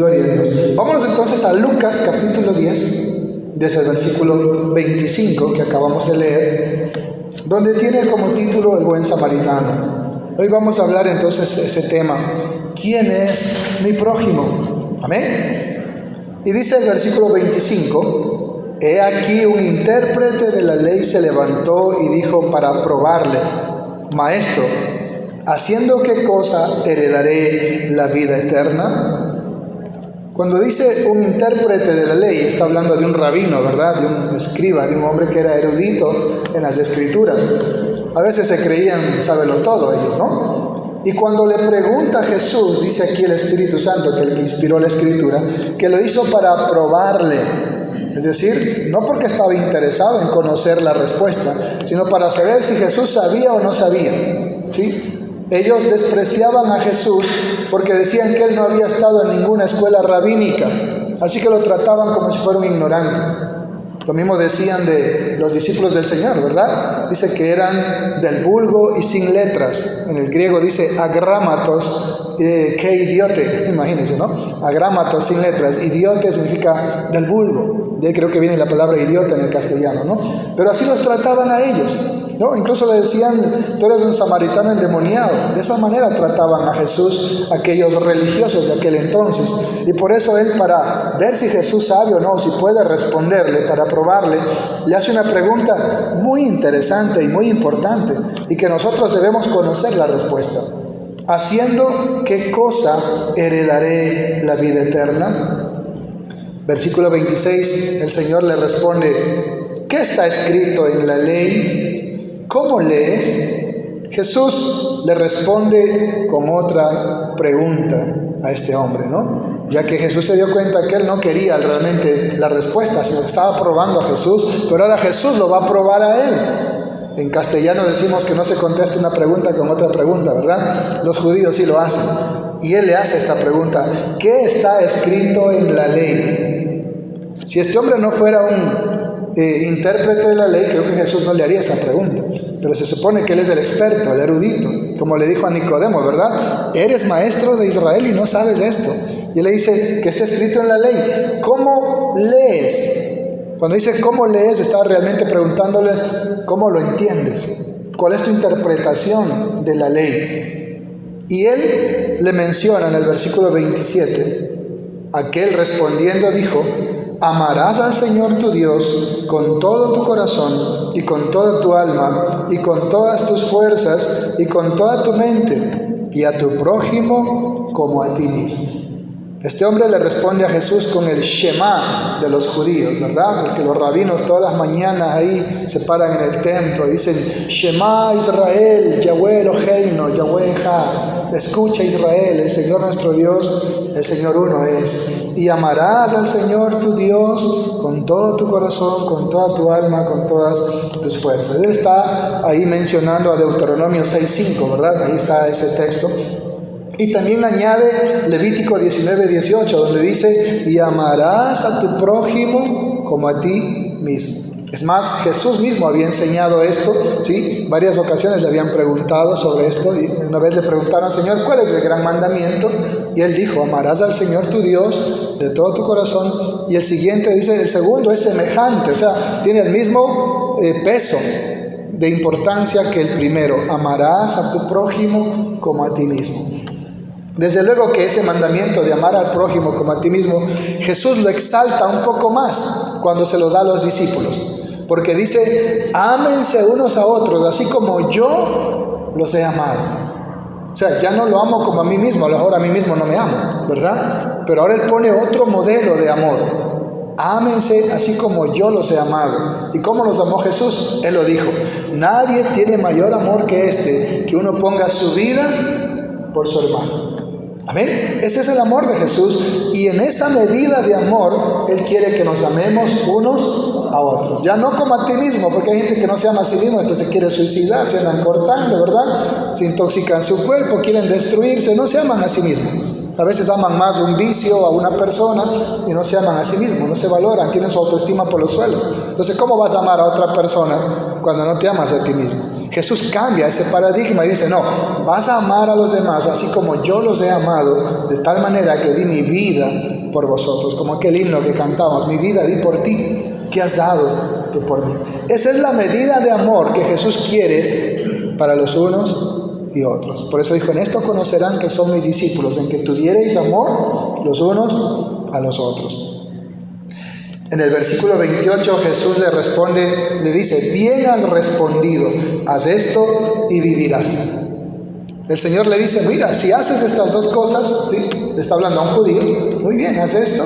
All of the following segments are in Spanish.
Gloria a Dios. Vámonos entonces a Lucas capítulo 10, desde el versículo 25 que acabamos de leer, donde tiene como título El buen samaritano. Hoy vamos a hablar entonces ese tema: ¿quién es mi prójimo? Amén. Y dice el versículo 25: He aquí un intérprete de la ley se levantó y dijo para probarle: Maestro, ¿haciendo qué cosa heredaré la vida eterna? Cuando dice un intérprete de la ley, está hablando de un rabino, ¿verdad? De un escriba, de un hombre que era erudito en las escrituras. A veces se creían sábelo todo ellos, ¿no? Y cuando le pregunta a Jesús, dice aquí el Espíritu Santo, que el que inspiró la escritura, que lo hizo para probarle. Es decir, no porque estaba interesado en conocer la respuesta, sino para saber si Jesús sabía o no sabía, ¿sí? Ellos despreciaban a Jesús porque decían que él no había estado en ninguna escuela rabínica, así que lo trataban como si fuera un ignorante. Lo mismo decían de los discípulos del Señor, ¿verdad? Dice que eran del vulgo y sin letras. En el griego dice agrámatos, que idiote, imagínense, ¿no? Agrámatos, sin letras. Idiote significa del vulgo. De ahí creo que viene la palabra idiota en el castellano, ¿no? Pero así los trataban a ellos, ¿no? Incluso le decían: tú eres un samaritano endemoniado. De esa manera trataban a Jesús aquellos religiosos de aquel entonces. Y por eso él, para ver si Jesús sabe o no, si puede responderle, para probarle, le hace una pregunta muy interesante y muy importante, y que nosotros debemos conocer la respuesta. ¿Haciendo qué cosa heredaré la vida eterna? Versículo 26, el Señor le responde: ¿qué está escrito en la ley? ¿Cómo lees? Jesús le responde con otra pregunta a este hombre, ¿no? Ya que Jesús se dio cuenta que él no quería realmente la respuesta, sino que estaba probando a Jesús, pero ahora Jesús lo va a probar a él. En castellano decimos que no se contesta una pregunta con otra pregunta, ¿verdad? Los judíos sí lo hacen. Y él le hace esta pregunta: ¿qué está escrito en la ley? Si este hombre no fuera un intérprete de la ley, creo que Jesús no le haría esa pregunta. Pero se supone que él es el experto, el erudito, como le dijo a Nicodemo, ¿verdad? Eres maestro de Israel y no sabes esto. Y él le dice que está escrito en la ley. ¿Cómo lees? Cuando dice ¿cómo lees?, está realmente preguntándole ¿cómo lo entiendes? ¿Cuál es tu interpretación de la ley? Y él le menciona en el versículo 27, aquel respondiendo dijo: amarás al Señor tu Dios con todo tu corazón y con toda tu alma y con todas tus fuerzas y con toda tu mente, y a tu prójimo como a ti mismo. Este hombre le responde a Jesús con el Shema de los judíos, ¿verdad? El que los rabinos todas las mañanas ahí se paran en el templo y dicen: Shema Israel, Yahweh Eloheinu, Yahweh Echad. Escucha Israel, el Señor nuestro Dios, el Señor uno es. Y amarás al Señor tu Dios con todo tu corazón, con toda tu alma, con todas tus fuerzas. Él está ahí mencionando a Deuteronomio 6:5, ¿verdad? Ahí está ese texto. Y también añade Levítico 19:18, donde dice: y amarás a tu prójimo como a ti mismo. Es más, Jesús mismo había enseñado esto, ¿sí? Varias ocasiones le habían preguntado sobre esto, y una vez le preguntaron: Señor, ¿cuál es el gran mandamiento? Y él dijo: amarás al Señor tu Dios de todo tu corazón. Y el siguiente dice, el segundo es semejante, o sea, tiene el mismo peso de importancia que el primero: amarás a tu prójimo como a ti mismo. Desde luego que ese mandamiento de amar al prójimo como a ti mismo, Jesús lo exalta un poco más cuando se lo da a los discípulos, porque dice: ámense unos a otros, así como yo los he amado. O sea, ya no lo amo como a mí mismo, a lo mejor a mí mismo no me amo, ¿verdad? Pero ahora él pone otro modelo de amor: ámense así como yo los he amado. ¿Y cómo los amó Jesús? Él lo dijo: nadie tiene mayor amor que este, que uno ponga su vida por su hermano. Amén. Ese es el amor de Jesús, y en esa medida de amor Él quiere que nos amemos unos a otros. Ya no como a ti mismo, porque hay gente que no se ama a sí mismo, hasta se quiere suicidar, se andan cortando, ¿verdad? Se intoxican su cuerpo, quieren destruirse, no se aman a sí mismos. A veces aman más un vicio a una persona y no se aman a sí mismos, no se valoran, tienen su autoestima por los suelos. Entonces, ¿cómo vas a amar a otra persona cuando no te amas a ti mismo? Jesús cambia ese paradigma y dice, no, vas a amar a los demás así como yo los he amado, de tal manera que di mi vida por vosotros, como aquel himno que cantamos, mi vida di por ti, ¿qué has dado tú por mí? Esa es la medida de amor que Jesús quiere para los unos y otros. Por eso dijo, en esto conocerán que son mis discípulos, en que tuviereis amor los unos a los otros. En el versículo 28 Jesús le responde, le dice, bien has respondido, haz esto y vivirás. El Señor le dice, mira, si haces estas dos cosas, ¿sí? Le está hablando a un judío, muy bien, haz esto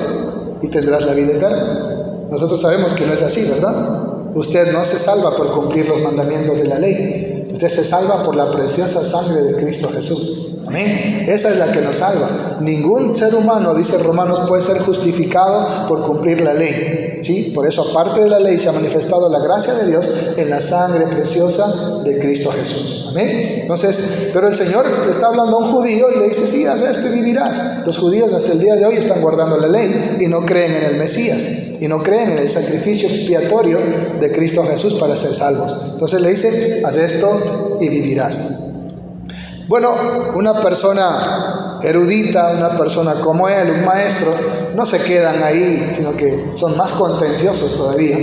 y tendrás la vida eterna. Nosotros sabemos que no es así, ¿verdad? Usted no se salva por cumplir los mandamientos de la ley. Usted se salva por la preciosa sangre de Cristo Jesús. Amén. Esa es la que nos salva. Ningún ser humano, dice Romanos, puede ser justificado por cumplir la ley. ¿Sí? Por eso, aparte de la ley, se ha manifestado la gracia de Dios en la sangre preciosa de Cristo Jesús. Amén. Entonces, pero el Señor le está hablando a un judío y le dice, sí, haz esto y vivirás. Los judíos hasta el día de hoy están guardando la ley y no creen en el Mesías. Y no creen en el sacrificio expiatorio de Cristo Jesús para ser salvos. Entonces le dice, haz esto y vivirás. Bueno, una persona erudita, una persona como él, un maestro, no se quedan ahí, sino que son más contenciosos todavía.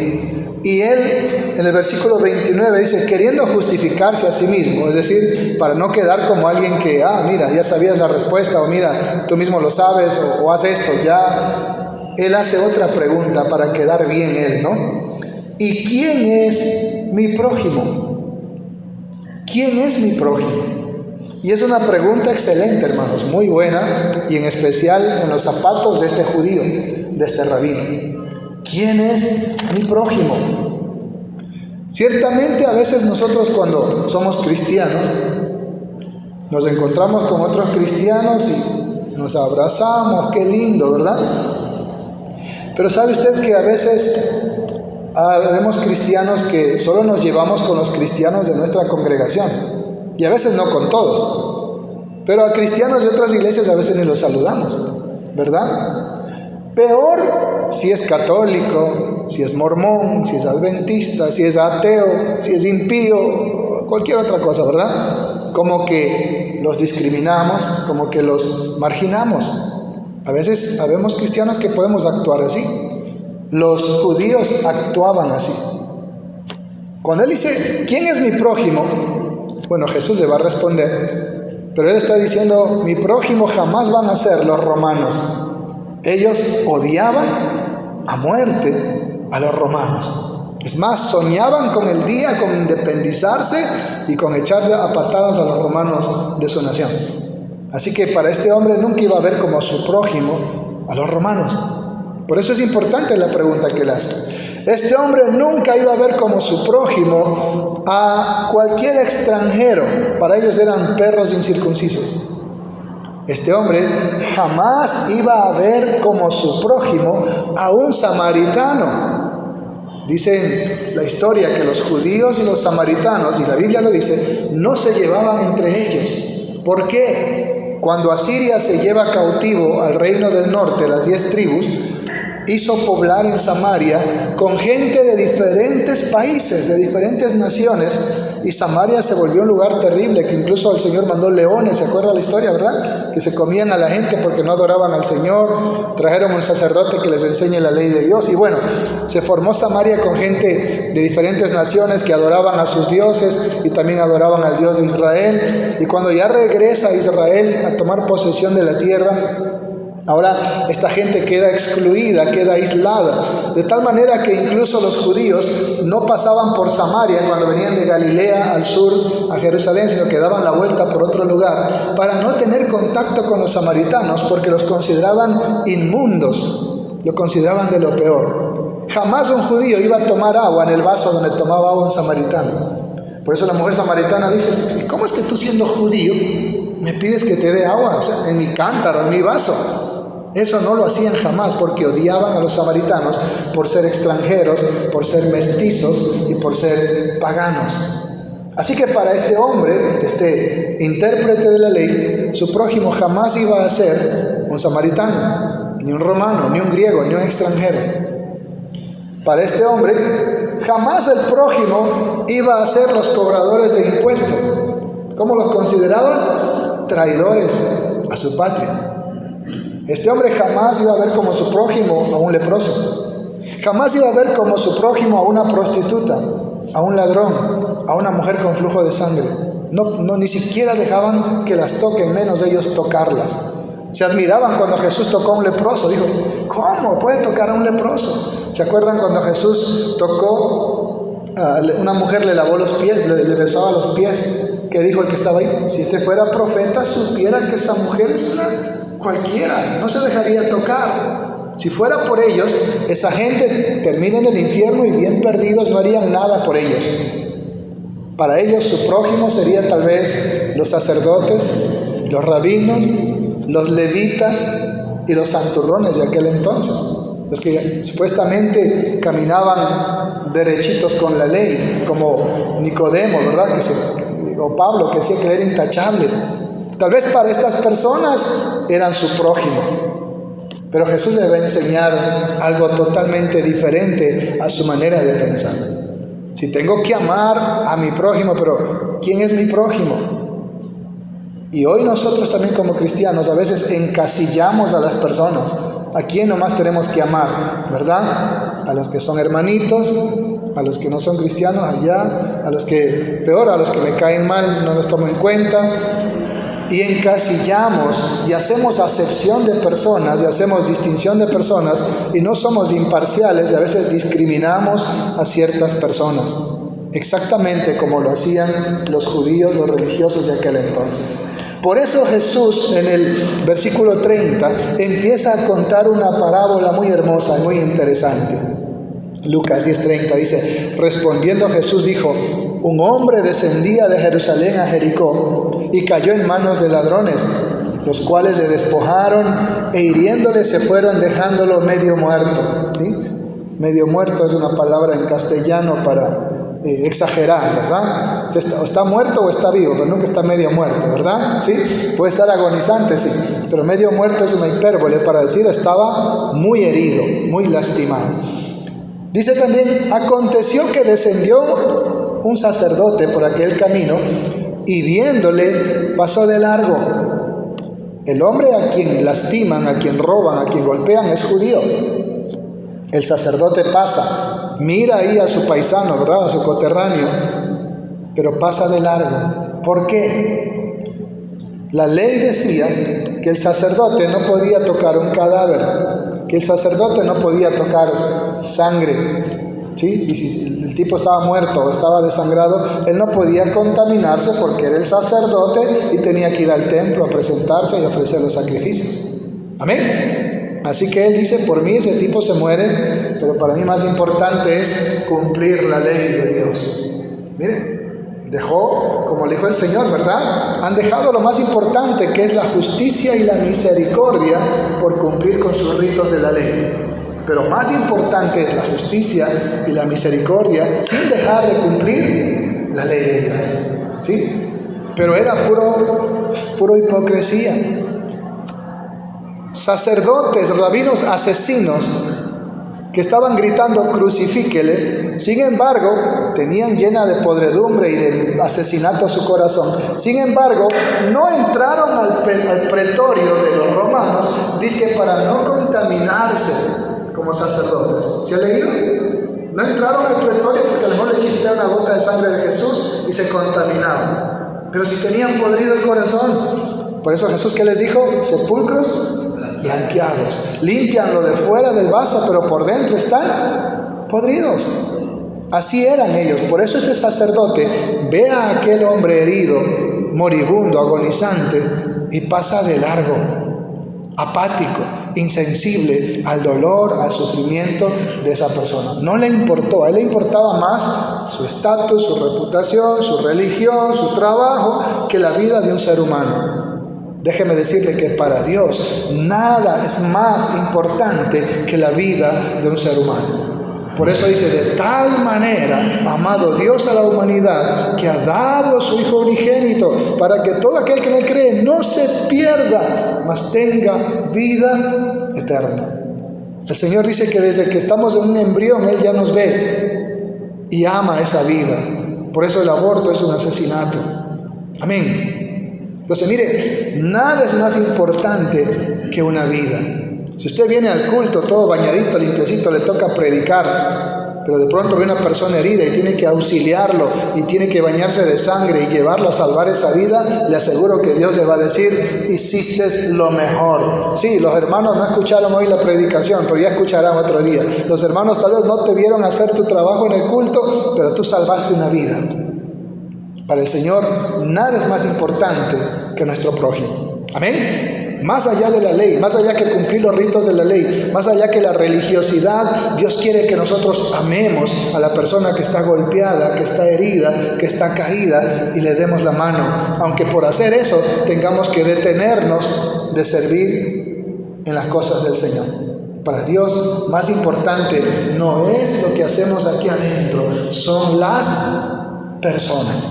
Y él, en el versículo 29, dice, queriendo justificarse a sí mismo, es decir, para no quedar como alguien que, mira, ya sabías la respuesta, o mira, tú mismo lo sabes, o haz esto, ya. Él hace otra pregunta para quedar bien él, ¿no? ¿Y quién es mi prójimo? ¿Quién es mi prójimo? Y es una pregunta excelente, hermanos, muy buena, y en especial en los zapatos de este judío, de este rabino. ¿Quién es mi prójimo? Ciertamente a veces nosotros cuando somos cristianos, nos encontramos con otros cristianos y nos abrazamos, qué lindo, ¿verdad? Pero ¿sabe usted que a veces vemos cristianos que solo nos llevamos con los cristianos de nuestra congregación? Y a veces no con todos. Pero a cristianos de otras iglesias a veces ni los saludamos, ¿verdad? Peor si es católico, si es mormón, si es adventista, si es ateo, si es impío, cualquier otra cosa, ¿verdad? Como que los discriminamos, como que los marginamos. A veces habemos cristianos que podemos actuar así. Los judíos actuaban así. Cuando él dice, ¿quién es mi prójimo? Bueno, Jesús le va a responder, pero él está diciendo, mi prójimo jamás van a ser los romanos. Ellos odiaban a muerte a los romanos. Es más, soñaban con el día, con independizarse y con echar a patadas a los romanos de su nación. Así que para este hombre nunca iba a ver como su prójimo a los romanos. Por eso es importante la pregunta que él hace. Este hombre nunca iba a ver como su prójimo a cualquier extranjero. Para ellos eran perros incircuncisos. Este hombre jamás iba a ver como su prójimo a un samaritano. Dicen la historia que los judíos y los samaritanos, y la Biblia lo dice, no se llevaban entre ellos. ¿Por qué? Cuando Asiria se lleva cautivo al reino del norte, las 10 tribus, hizo poblar en Samaria con gente de diferentes países, de diferentes naciones, y Samaria se volvió un lugar terrible, que incluso el Señor mandó leones, ¿se acuerda la historia, verdad? Que se comían a la gente porque no adoraban al Señor, trajeron un sacerdote que les enseñe la ley de Dios, y bueno, se formó Samaria con gente de diferentes naciones que adoraban a sus dioses y también adoraban al Dios de Israel, y cuando ya regresa Israel a tomar posesión de la tierra, ahora esta gente queda excluida, queda aislada, de tal manera que incluso los judíos no pasaban por Samaria cuando venían de Galilea al sur a Jerusalén, sino que daban la vuelta por otro lugar para no tener contacto con los samaritanos, porque los consideraban inmundos, lo consideraban de lo peor. Jamás un judío iba a tomar agua en el vaso donde tomaba agua un samaritano. Por eso la mujer samaritana dice, ¿y cómo es que tú siendo judío me pides que te dé agua? O sea, en mi cántaro, en mi vaso. Eso no lo hacían jamás, porque odiaban a los samaritanos por ser extranjeros, por ser mestizos y por ser paganos. Así que para este hombre, este intérprete de la ley, su prójimo jamás iba a ser un samaritano, ni un romano, ni un griego, ni un extranjero. Para este hombre, jamás el prójimo iba a ser los cobradores de impuestos. ¿Cómo los consideraban? Traidores a su patria. Este hombre jamás iba a ver como su prójimo a un leproso. Jamás iba a ver como su prójimo a una prostituta, a un ladrón, a una mujer con flujo de sangre. No, ni siquiera dejaban que las toquen, menos ellos tocarlas. Se admiraban cuando Jesús tocó a un leproso. Dijo, ¿cómo puede tocar a un leproso? ¿Se acuerdan cuando Jesús tocó, una mujer le lavó los pies, le besaba los pies? ¿Qué dijo el que estaba ahí? Si este fuera profeta, supiera que esa mujer es una cualquiera, no se dejaría tocar. Si fuera por ellos, esa gente termina en el infierno y bien perdidos, no harían nada por ellos. Para ellos su prójimo sería tal vez los sacerdotes, los rabinos, los levitas y los santurrones de aquel entonces, los que supuestamente caminaban derechitos con la ley, como Nicodemo, ¿verdad? O Pablo, que decía que era intachable. Tal vez para estas personas eran su prójimo, pero Jesús les va a enseñar algo totalmente diferente a su manera de pensar. Si tengo que amar a mi prójimo, pero ¿quién es mi prójimo? Y hoy nosotros también como cristianos a veces encasillamos a las personas. ¿A quién nomás tenemos que amar? ¿Verdad? A los que son hermanitos, a los que no son cristianos allá, a los que, peor, a los que me caen mal, no los tomo en cuenta. Y encasillamos y hacemos acepción de personas y hacemos distinción de personas y no somos imparciales y a veces discriminamos a ciertas personas, exactamente como lo hacían los judíos, los religiosos de aquel entonces. Por eso Jesús en el versículo 30 empieza a contar una parábola muy hermosa y muy interesante. Lucas 10:30 dice, respondiendo Jesús dijo, un hombre descendía de Jerusalén a Jericó y cayó en manos de ladrones, los cuales le despojaron e hiriéndole se fueron dejándolo medio muerto. ¿Sí? Medio muerto es una palabra en castellano para exagerar, ¿verdad? Está muerto o está vivo, pero nunca está medio muerto, ¿verdad? ¿Sí? Puede estar agonizante, sí, pero medio muerto es una hipérbole para decir estaba muy herido, muy lastimado. Dice también, aconteció que descendió un sacerdote por aquel camino y viéndole pasó de largo. El hombre a quien lastiman, a quien roban, a quien golpean es judío. El sacerdote pasa, mira ahí a su paisano, ¿verdad? A su coterráneo, pero pasa de largo. ¿Por qué? La ley decía que el sacerdote no podía tocar un cadáver, que el sacerdote no podía tocar sangre, ¿sí? Y si el tipo estaba muerto o estaba desangrado, él no podía contaminarse porque era el sacerdote y tenía que ir al templo a presentarse y ofrecer los sacrificios. Amén. Así que él dice, por mí ese tipo se muere, pero para mí más importante es cumplir la ley de Dios. Miren, dejó, como le dijo el Señor, ¿verdad? Han dejado lo más importante, que es la justicia y la misericordia, por cumplir con sus ritos de la ley. Pero más importante es la justicia y la misericordia, sin dejar de cumplir la ley de Dios. ¿Sí? Pero era puro hipocresía. Sacerdotes, rabinos asesinos que estaban gritando crucifíquele, sin embargo, tenían llena de podredumbre y de asesinato su corazón. Sin embargo, no entraron al pretorio de los romanos, dice que para no contaminarse como sacerdotes. ¿Se ha leído? No entraron al pretorio porque a lo mejor le chispea una gota de sangre de Jesús y se contaminaban. Pero si tenían podrido el corazón, por eso Jesús, ¿qué les dijo? Sepulcros blanqueados, limpian lo de fuera del vaso, pero por dentro están podridos. Así eran ellos. Por eso este sacerdote ve a aquel hombre herido, moribundo, agonizante, y pasa de largo, apático, insensible al dolor, al sufrimiento de esa persona. No le importó, a él le importaba más su estatus, su reputación, su religión, su trabajo, que la vida de un ser humano. Déjeme decirle que para Dios nada es más importante que la vida de un ser humano. Por eso dice, de tal manera ha amado Dios a la humanidad que ha dado a su Hijo unigénito para que todo aquel que en él cree no se pierda, mas tenga vida eterna. El Señor dice que desde que estamos en un embrión Él ya nos ve. y ama esa vida. Por eso el aborto es un asesinato. Amén. Entonces, mire, nada es más importante que una vida. Si usted viene al culto todo bañadito, limpiecito, le toca predicar, pero de pronto ve una persona herida y tiene que auxiliarlo y tiene que bañarse de sangre y llevarlo a salvar esa vida, le aseguro que Dios le va a decir: hiciste lo mejor. Sí, los hermanos no escucharon hoy la predicación, pero ya escucharán otro día. Los hermanos tal vez no te vieron hacer tu trabajo en el culto, pero tú salvaste una vida. Para el Señor nada es más importante que nuestro prójimo. Amén. Más allá de la ley, más allá que cumplir los ritos de la ley, más allá que la religiosidad, Dios quiere que nosotros amemos a la persona que está golpeada, que está herida, que está caída, y le demos la mano. Aunque por hacer eso tengamos que detenernos de servir en las cosas del Señor. Para Dios, más importante no es lo que hacemos aquí adentro, son las personas.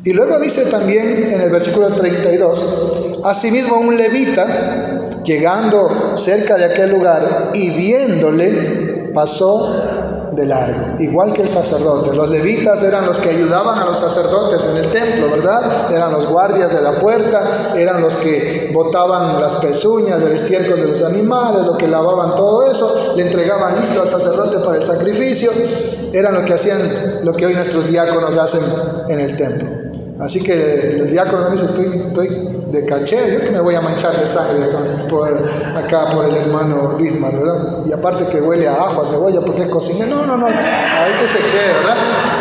Y luego dice también en el versículo 32, asimismo un levita, llegando cerca de aquel lugar y viéndole, pasó de largo. Igual que el sacerdote. Los levitas eran los que ayudaban a los sacerdotes en el templo, ¿verdad? Eran los guardias de la puerta, eran los que botaban las pezuñas, el estiércol de los animales, los que lavaban todo eso, le entregaban listo al sacerdote para el sacrificio. Eran los que hacían lo que hoy nuestros diáconos hacen en el templo. Así que el diácono dice: estoy de caché, yo que me voy a manchar de sangre acá por el hermano Lismar, ¿verdad? Y aparte que huele a ajo, a cebolla, porque es cocinero. No, ahí que se quede, ¿verdad?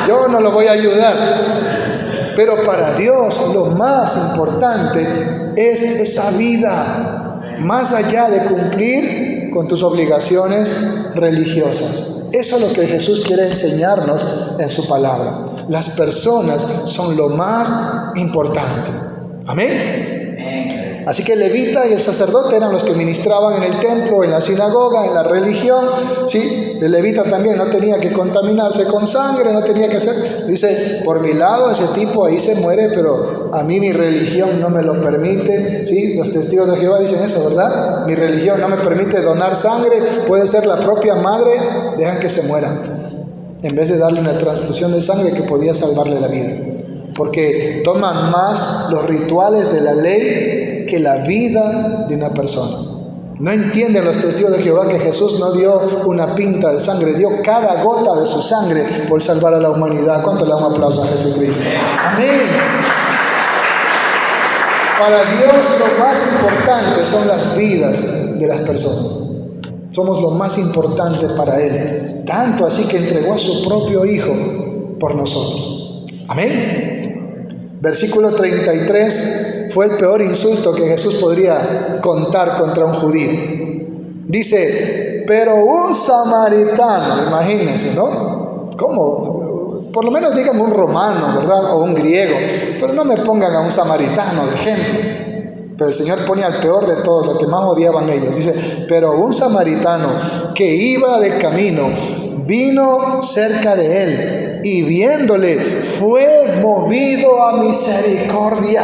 Yo no lo voy a ayudar. Pero para Dios lo más importante es esa vida, más allá de cumplir con tus obligaciones religiosas. Eso es lo que Jesús quiere enseñarnos en su palabra. Las personas son lo más importante. Amén. Así que el levita y el sacerdote eran los que ministraban en el templo, en la sinagoga, en la religión. ¿Sí? El levita también no tenía que contaminarse con sangre, no tenía que hacer. Dice: por mi lado ese tipo ahí se muere, pero a mí mi religión no me lo permite. ¿Sí? Los testigos de Jehová dicen eso, ¿verdad? Mi religión no me permite donar sangre, puede ser la propia madre, dejan que se muera, en vez de darle una transfusión de sangre que podía salvarle la vida. Porque toman más los rituales de la ley que la vida de una persona. No entienden los testigos de Jehová que Jesús no dio una pinta de sangre, dio cada gota de su sangre por salvar a la humanidad. ¿Cuánto le da un aplauso a Jesucristo? Amén. Para Dios lo más importante son las vidas de las personas. Somos lo más importante para Él. Tanto así que entregó a su propio Hijo por nosotros. Amén. Versículo 33 fue el peor insulto que Jesús podría contar contra un judío. Dice: pero un samaritano, imagínense, ¿no? ¿Cómo? Por lo menos díganme un romano, ¿verdad? O un griego, pero no me pongan a un samaritano de ejemplo. Pero el Señor pone al peor de todos, lo que más odiaban ellos. Dice: pero un samaritano que iba de camino vino cerca de él y viéndole fue movido a misericordia.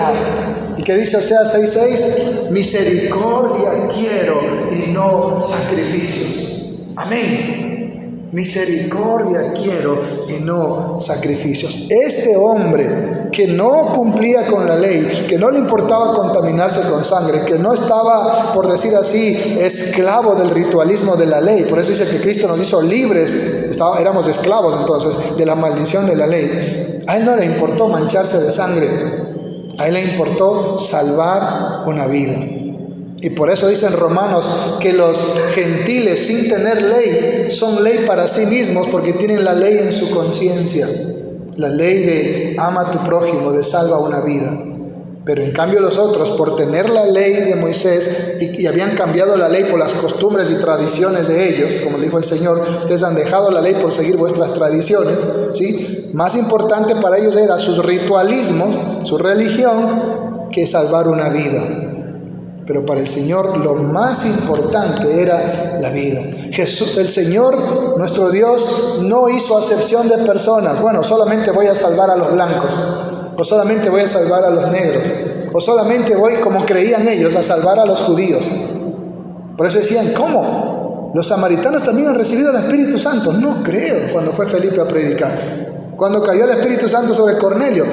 ¿Y qué dice Oseas 6:6? Misericordia quiero y no sacrificios. Amén. Misericordia quiero y no sacrificios. Este hombre que no cumplía con la ley, que no le importaba contaminarse con sangre, que no estaba, por decir así, esclavo del ritualismo de la ley. Por eso dice que Cristo nos hizo libres. Éramos esclavos entonces de la maldición de la ley. A él no le importó mancharse de sangre. A él le importó salvar una vida. Y por eso dicen Romanos que los gentiles sin tener ley son ley para sí mismos, porque tienen la ley en su conciencia. La ley de ama a tu prójimo, de salva una vida. Pero en cambio los otros, por tener la ley de Moisés y habían cambiado la ley por las costumbres y tradiciones de ellos, como dijo el Señor, ustedes han dejado la ley por seguir vuestras tradiciones, ¿sí? Más importante para ellos era sus ritualismos, su religión, que salvar una vida. Pero para el Señor lo más importante era la vida. Jesús, el Señor, nuestro Dios, no hizo acepción de personas. Bueno, solamente voy a salvar a los blancos, o solamente voy a salvar a los negros, o solamente voy, como creían ellos, a salvar a los judíos. Por eso decían: ¿cómo? los samaritanos también han recibido el Espíritu Santo. No creo, cuando fue Felipe a predicar. Cuando cayó el Espíritu Santo sobre Cornelio.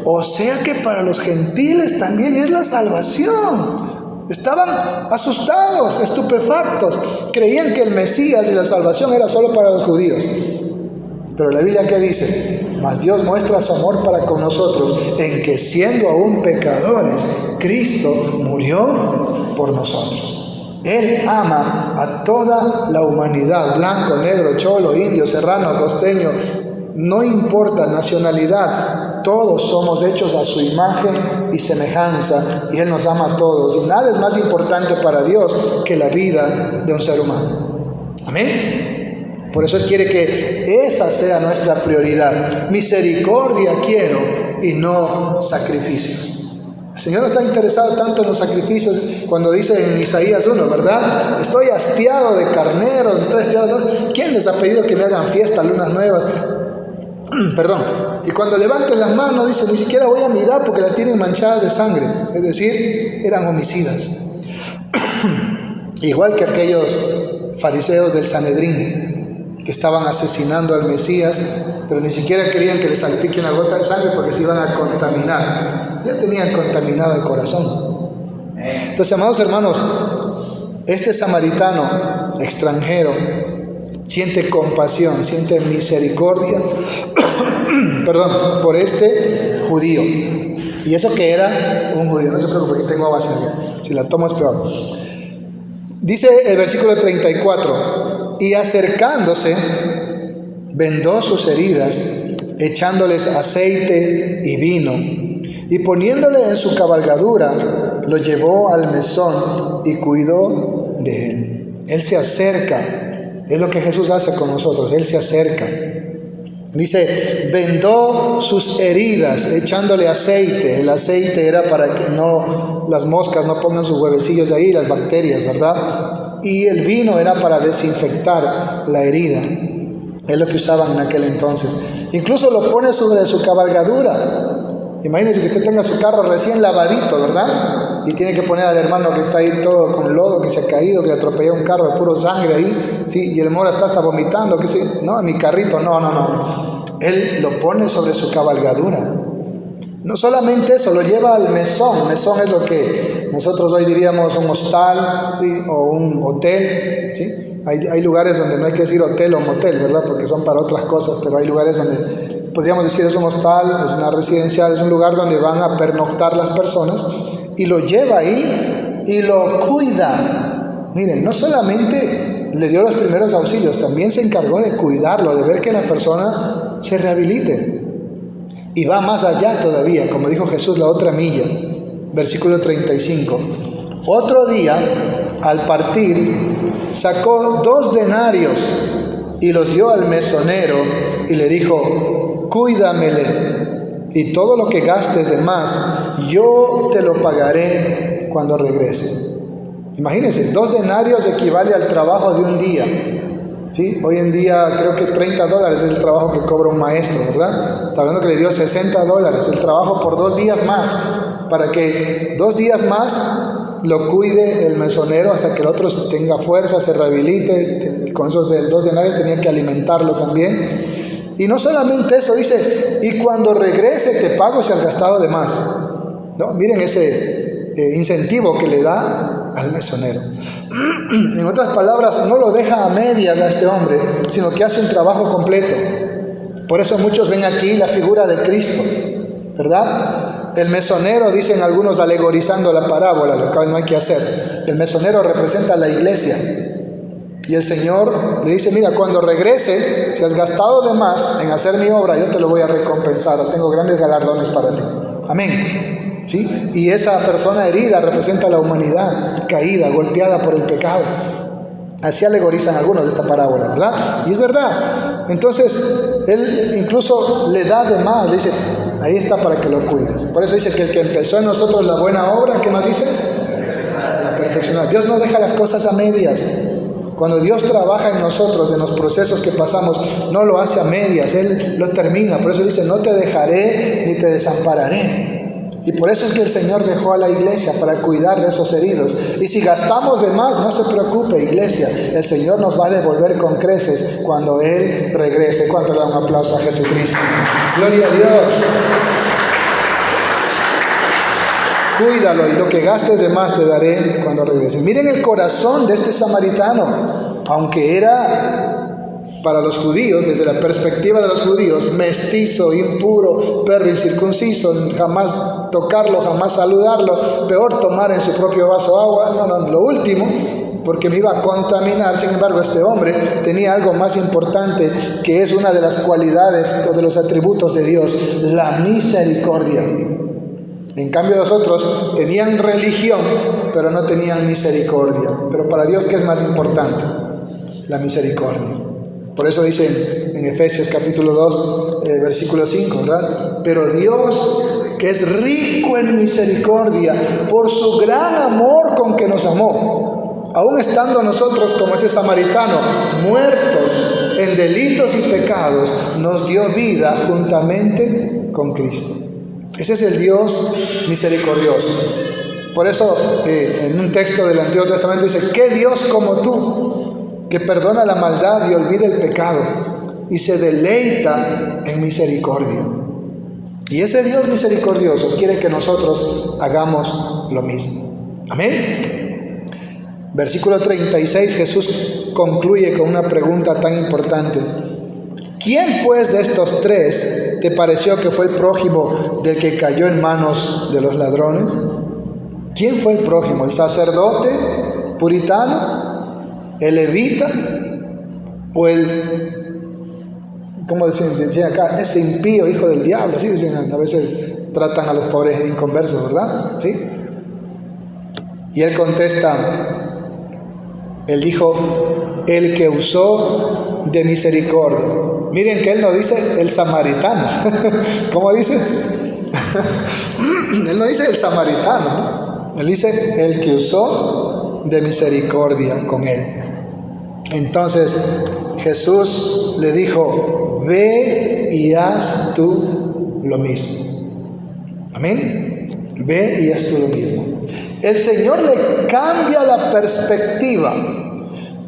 O sea que para los gentiles también es la salvación. Estaban asustados, estupefactos. Creían que el Mesías y la salvación era solo para los judíos. Pero la Biblia, ¿qué dice? Mas Dios muestra su amor para con nosotros en que siendo aún pecadores, Cristo murió por nosotros. Él ama a toda la humanidad, blanco, negro, cholo, indio, serrano, costeño, no importa nacionalidad, todos somos hechos a su imagen y semejanza, y Él nos ama a todos. Y nada es más importante para Dios que la vida de un ser humano. Amén. Por eso Él quiere que esa sea nuestra prioridad. Misericordia quiero y no sacrificios. El Señor no está interesado tanto en los sacrificios cuando dice en Isaías 1, ¿verdad? Estoy hastiado de carneros, estoy hastiado de... ¿Quién les ha pedido que me hagan fiestas, lunas nuevas? Perdón. Y cuando levanten las manos, dice, ni siquiera voy a mirar porque las tienen manchadas de sangre. Es decir, eran homicidas. Igual que aquellos fariseos del Sanedrín que estaban asesinando al Mesías, pero ni siquiera querían que les salpique una gota de sangre porque se iban a contaminar. Ya tenían contaminado el corazón. Entonces, amados hermanos, este samaritano extranjero siente compasión, siente misericordia perdón, por este judío. Y eso que era un judío. No se preocupe, que tengo agua, si la tomo es peor. Dice el versículo 34: y acercándose, vendó sus heridas, echándoles aceite y vino, y poniéndole en su cabalgadura, lo llevó al mesón y cuidó de él. Él se acerca. Es lo que Jesús hace con nosotros. Él se acerca. Dice, vendó sus heridas, echándole aceite. El aceite era para que las moscas no pongan sus huevecillos ahí, las bacterias, ¿verdad? Y el vino era para desinfectar la herida. Es lo que usaban en aquel entonces. Incluso lo pone sobre su cabalgadura. Imagínense que usted tenga su carro recién lavadito, ¿verdad? Y tiene que poner al hermano que está ahí todo con lodo, que se ha caído, que le atropelló un carro de puro sangre ahí, ¿sí? Y el mora está hasta vomitando, que sí, no, mi carrito, no. Él lo pone sobre su cabalgadura. No solamente eso, lo lleva al mesón. Mesón es lo que nosotros hoy diríamos un hostal, ¿sí? O un hotel, ¿sí? Hay lugares donde no hay que decir hotel o motel, ¿verdad? Porque son para otras cosas, pero hay lugares donde podríamos decir es un hostal, es una residencial, es un lugar donde van a pernoctar las personas, y lo lleva ahí y lo cuida. Miren, no solamente le dio los primeros auxilios, también se encargó de cuidarlo, de ver que la persona se rehabilite. Y va más allá todavía, como dijo Jesús, la otra milla, versículo 35. Otro día, al partir, sacó 2 denarios y los dio al mesonero y le dijo, cuídamele, y todo lo que gastes de más, yo te lo pagaré cuando regrese. Imagínense, 2 denarios equivale al trabajo de un día. ¿Sí? Hoy en día creo que $30 es el trabajo que cobra un maestro, ¿verdad? Está hablando que le dio $60, el trabajo por 2 días más, para que 2 días más lo cuide el mesonero hasta que el otro tenga fuerza, se rehabilite. Con esos 2 denarios tenía que alimentarlo también. Y no solamente eso, dice, y cuando regrese te pago si has gastado de más. ¿No? Miren ese incentivo que le da al mesonero. En otras palabras, no lo deja a medias a este hombre, sino que hace un trabajo completo. Por eso muchos ven aquí la figura de Cristo, ¿verdad? El mesonero, dicen algunos alegorizando la parábola, lo cual no hay que hacer. El mesonero representa a la iglesia. Y el Señor le dice, mira, cuando regrese, si has gastado de más en hacer mi obra, yo te lo voy a recompensar. Tengo grandes galardones para ti. Amén. ¿Sí? Y esa persona herida representa a la humanidad caída, golpeada por el pecado. Así alegorizan algunos de esta parábola, ¿verdad? Y es verdad. Entonces, Él incluso le da de más, le dice, ahí está para que lo cuides. Por eso dice que el que empezó en nosotros la buena obra, ¿qué más dice? La perfeccionar. Dios no deja las cosas a medias. Cuando Dios trabaja en nosotros, en los procesos que pasamos, no lo hace a medias, Él lo termina. Por eso dice, no te dejaré ni te desampararé. Y por eso es que el Señor dejó a la iglesia para cuidar de esos heridos. Y si gastamos de más, no se preocupe, iglesia. El Señor nos va a devolver con creces cuando Él regrese. ¿Cuánto le da un aplauso a Jesucristo? Gloria a Dios. Cuídalo, y lo que gastes de más te daré cuando regrese. Miren el corazón de este samaritano. Aunque era para los judíos, desde la perspectiva de los judíos, mestizo, impuro, perro incircunciso, jamás tocarlo, jamás saludarlo, peor tomar en su propio vaso agua, no, lo último, porque me iba a contaminar. Sin embargo, este hombre tenía algo más importante, que es una de las cualidades o de los atributos de Dios, la misericordia. En cambio, los otros tenían religión, pero no tenían misericordia. Pero para Dios, ¿qué es más importante? La misericordia. Por eso dice en Efesios capítulo 2, versículo 5, ¿verdad? Pero Dios, que es rico en misericordia, por su gran amor con que nos amó, aun estando nosotros como ese samaritano, muertos en delitos y pecados, nos dio vida juntamente con Cristo. Ese es el Dios misericordioso. Por eso en un texto del Antiguo Testamento dice: ¿qué Dios como tú, que perdona la maldad y olvida el pecado y se deleita en misericordia? Y ese Dios misericordioso quiere que nosotros hagamos lo mismo. Amén. Versículo 36, Jesús concluye con una pregunta tan importante: ¿quién pues de estos tres te pareció que fue el prójimo del que cayó en manos de los ladrones? ¿Quién fue el prójimo? ¿El sacerdote puritano? ¿El levita? ¿O el, como decían acá, ese impío hijo del diablo? Así dicen, a veces tratan a los pobres inconversos, ¿verdad? ¿Sí? Y él contesta, él dijo: el que usó de misericordia. Miren que él no dice el samaritano. ¿Cómo dice? Él no dice el samaritano, ¿no? Él dice el que usó de misericordia con él. Entonces Jesús le dijo: ve y haz tú lo mismo. Amén. Ve y haz tú lo mismo. El Señor le cambia la perspectiva.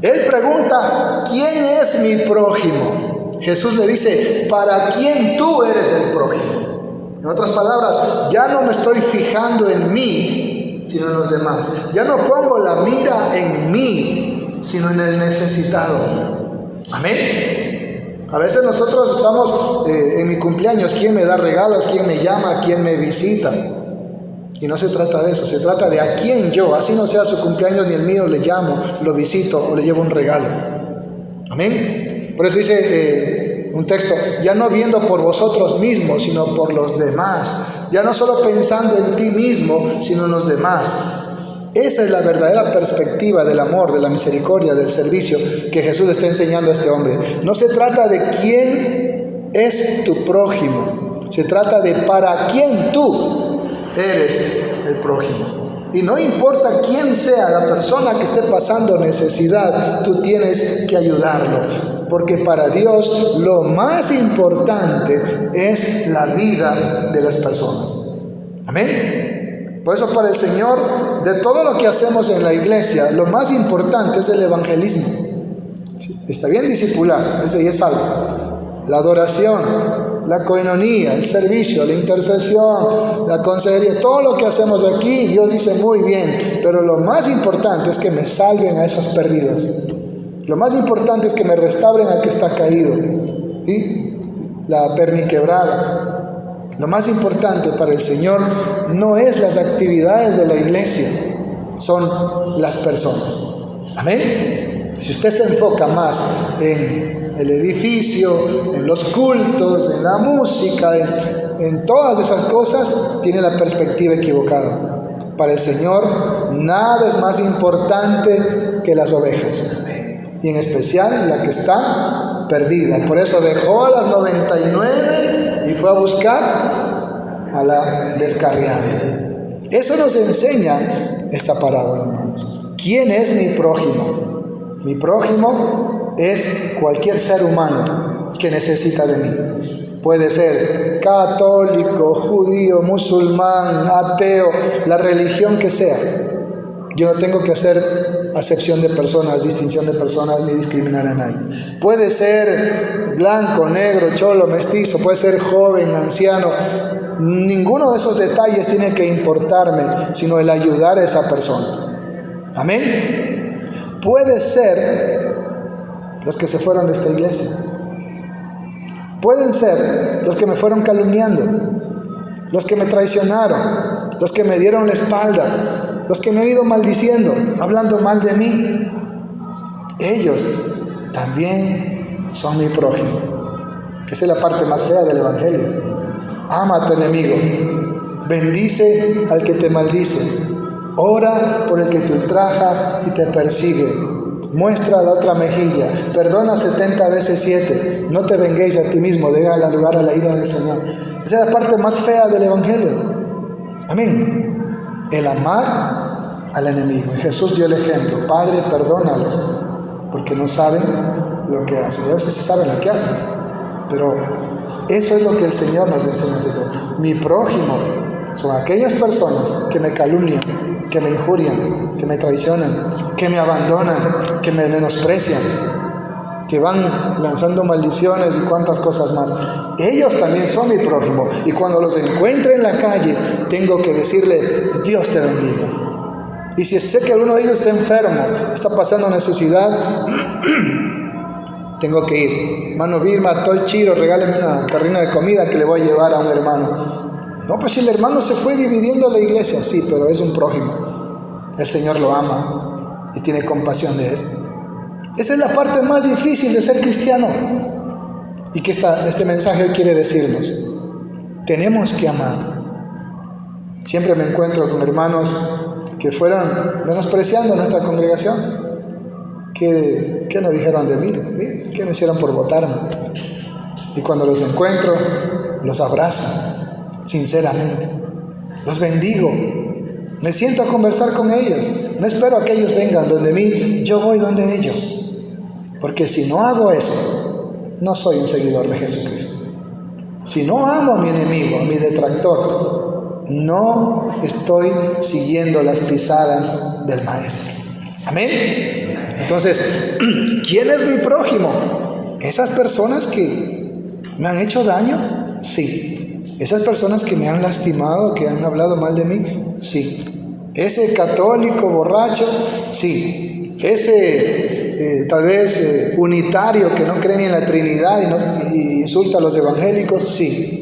Él pregunta: ¿quién es mi prójimo? Jesús le dice: ¿para quién tú eres el prójimo? En otras palabras, ya no me estoy fijando en mí, sino en los demás. Ya no pongo la mira en mí, sino en el necesitado. Amén. A veces nosotros estamos en mi cumpleaños: ¿quién me da regalos? ¿Quién me llama? ¿Quién me visita? Y no se trata de eso, se trata de a quién yo, así no sea su cumpleaños ni el mío, le llamo, lo visito o le llevo un regalo. Amén. Por eso dice un texto: ya no viendo por vosotros mismos, sino por los demás. Ya no solo pensando en ti mismo, sino en los demás. Esa es la verdadera perspectiva del amor, de la misericordia, del servicio que Jesús le está enseñando a este hombre. No se trata de quién es tu prójimo, se trata de para quién tú eres el prójimo. Y no importa quién sea la persona que esté pasando necesidad, tú tienes que ayudarlo, porque para Dios lo más importante es la vida de las personas. Amén. Por eso, para el Señor, de todo lo que hacemos en la iglesia, lo más importante es el evangelismo. ¿Sí? Está bien discipular, ese ya es algo. La adoración, la coinonía, el servicio, la intercesión, la consejería, todo lo que hacemos aquí, Dios dice muy bien, pero lo más importante es que me salven a esos perdidos. Lo más importante es que me restauren al que está caído, ¿sí? La perniquebrada. Lo más importante para el Señor no es las actividades de la iglesia, son las personas. Amén. Si usted se enfoca más en el edificio, en los cultos, en la música, en todas esas cosas, tiene la perspectiva equivocada. Para el Señor nada es más importante que las ovejas, y en especial la que está perdida. Por eso dejó a las 99 y fue a buscar a la descarriada. Eso nos enseña esta parábola, hermanos. ¿Quién es mi prójimo? Mi prójimo es cualquier ser humano que necesita de mí. Puede ser ser católico, judío, musulmán, ateo, la religión que sea. Yo no tengo que hacer acepción de personas, distinción de personas, ni discriminar a nadie. Puede ser blanco, negro, cholo, mestizo, puede ser joven, anciano. Ninguno de esos detalles tiene que importarme, sino el ayudar a esa persona. Amén. Puede ser los que se fueron de esta iglesia. Pueden ser los que me fueron calumniando, los que me traicionaron, los que me dieron la espalda, los que me han ido maldiciendo, hablando mal de mí. Ellos también son mi prójimo. Esa es la parte más fea del Evangelio. Ama a tu enemigo, bendice al que te maldice, ora por el que te ultraja y te persigue, muestra la otra mejilla, perdona 70 veces 7, no te venguéis a ti mismo, deja lugar a la ira del Señor. Esa es la parte más fea del Evangelio. Amén. El amar al enemigo. Y Jesús dio el ejemplo: Padre, perdónalos, porque no saben lo que hacen. Y a veces sí saben lo que hacen, pero eso es lo que el Señor nos enseña a nosotros. Mi prójimo son aquellas personas que me calumnian, que me injurian, que me traicionan, que me abandonan, que me menosprecian, que van lanzando maldiciones y cuantas cosas más. Ellos también son mi prójimo. Y cuando los encuentre en la calle, tengo que decirle: Dios te bendiga. Y si sé que alguno de ellos está enfermo, está pasando necesidad, tengo que ir. Hermano Vilma, estoy chiro, regáleme una tarrina de comida que le voy a llevar a un hermano. No, pues si el hermano se fue dividiendo la iglesia, sí, pero es un prójimo. El Señor lo ama y tiene compasión de él. Esa es la parte más difícil de ser cristiano. Y que este mensaje hoy quiere decirnos: tenemos que amar. Siempre me encuentro con hermanos que fueron menospreciando nuestra congregación. ¿Qué nos dijeron de mí? ¿Qué no hicieron por votarme? Y cuando los encuentro, los abrazo sinceramente, los bendigo, me siento a conversar con ellos, no espero a que ellos vengan donde mí, yo voy donde ellos, porque si no hago eso, no soy un seguidor de Jesucristo. Si no amo a mi enemigo, a mi detractor, no estoy siguiendo las pisadas del Maestro. Amén. Entonces, ¿quién es mi prójimo? ¿Esas personas que me han hecho daño? Sí. ¿Esas personas que me han lastimado, que han hablado mal de mí? Sí. ¿Ese católico borracho? Sí. ¿Ese tal vez unitario que no cree ni en la Trinidad y insulta a los evangélicos? Sí.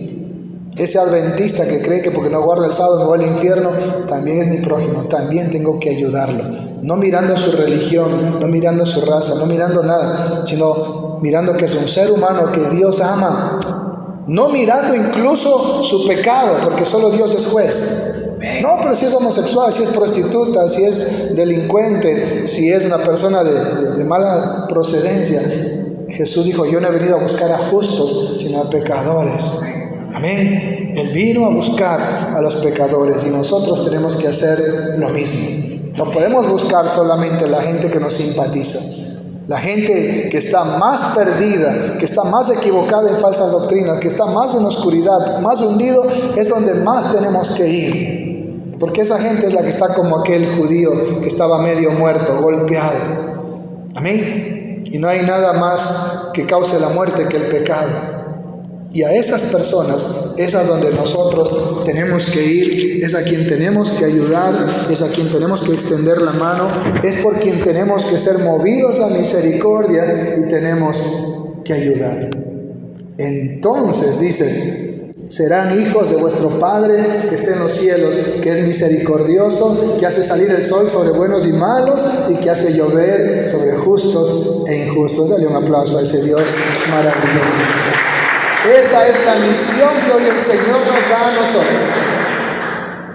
Ese adventista que cree que porque no guarda el sábado me voy al infierno, también es mi prójimo, también tengo que ayudarlo. No mirando su religión, no mirando su raza, no mirando nada, sino mirando que es un ser humano que Dios ama. No mirando incluso su pecado, porque solo Dios es juez. No, pero si es homosexual, si es prostituta, si es delincuente, si es una persona de mala procedencia. Jesús dijo: yo no he venido a buscar a justos, sino a pecadores. Amén. Él vino a buscar a los pecadores y nosotros tenemos que hacer lo mismo. No podemos buscar solamente la gente que nos simpatiza. La gente que está más perdida, que está más equivocada en falsas doctrinas, que está más en oscuridad, más hundido, es donde más tenemos que ir. Porque esa gente es la que está como aquel judío que estaba medio muerto, golpeado. Amén. Y no hay nada más que cause la muerte que el pecado. Y a esas personas es a donde nosotros tenemos que ir, es a quien tenemos que ayudar, es a quien tenemos que extender la mano, es por quien tenemos que ser movidos a misericordia y tenemos que ayudar. Entonces dice: serán hijos de vuestro Padre que está en los cielos, que es misericordioso, que hace salir el sol sobre buenos y malos y que hace llover sobre justos e injustos. Dale un aplauso a ese Dios maravilloso. Esa es la misión que hoy el Señor nos da a nosotros.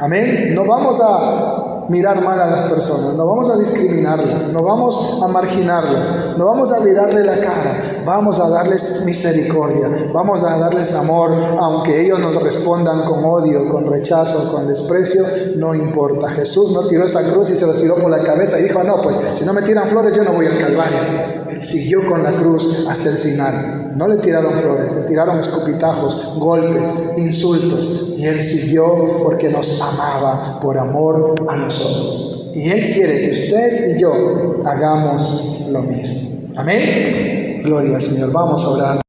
Amén. No vamos a mirar mal a las personas, no vamos a discriminarlas, no vamos a marginarlas, no vamos a virarle la cara, vamos a darles misericordia, vamos a darles amor, aunque ellos nos respondan con odio, con rechazo, con desprecio, no importa. Jesús no tiró esa cruz y se los tiró por la cabeza y dijo, no, pues si no me tiran flores yo no voy al Calvario. Él siguió con la cruz hasta el final. No le tiraron flores, le tiraron escupitajos, golpes, insultos, y Él siguió porque nos amaba por amor a nosotros. Y Él quiere que usted y yo hagamos lo mismo. Amén. Gloria al Señor. Vamos a orar.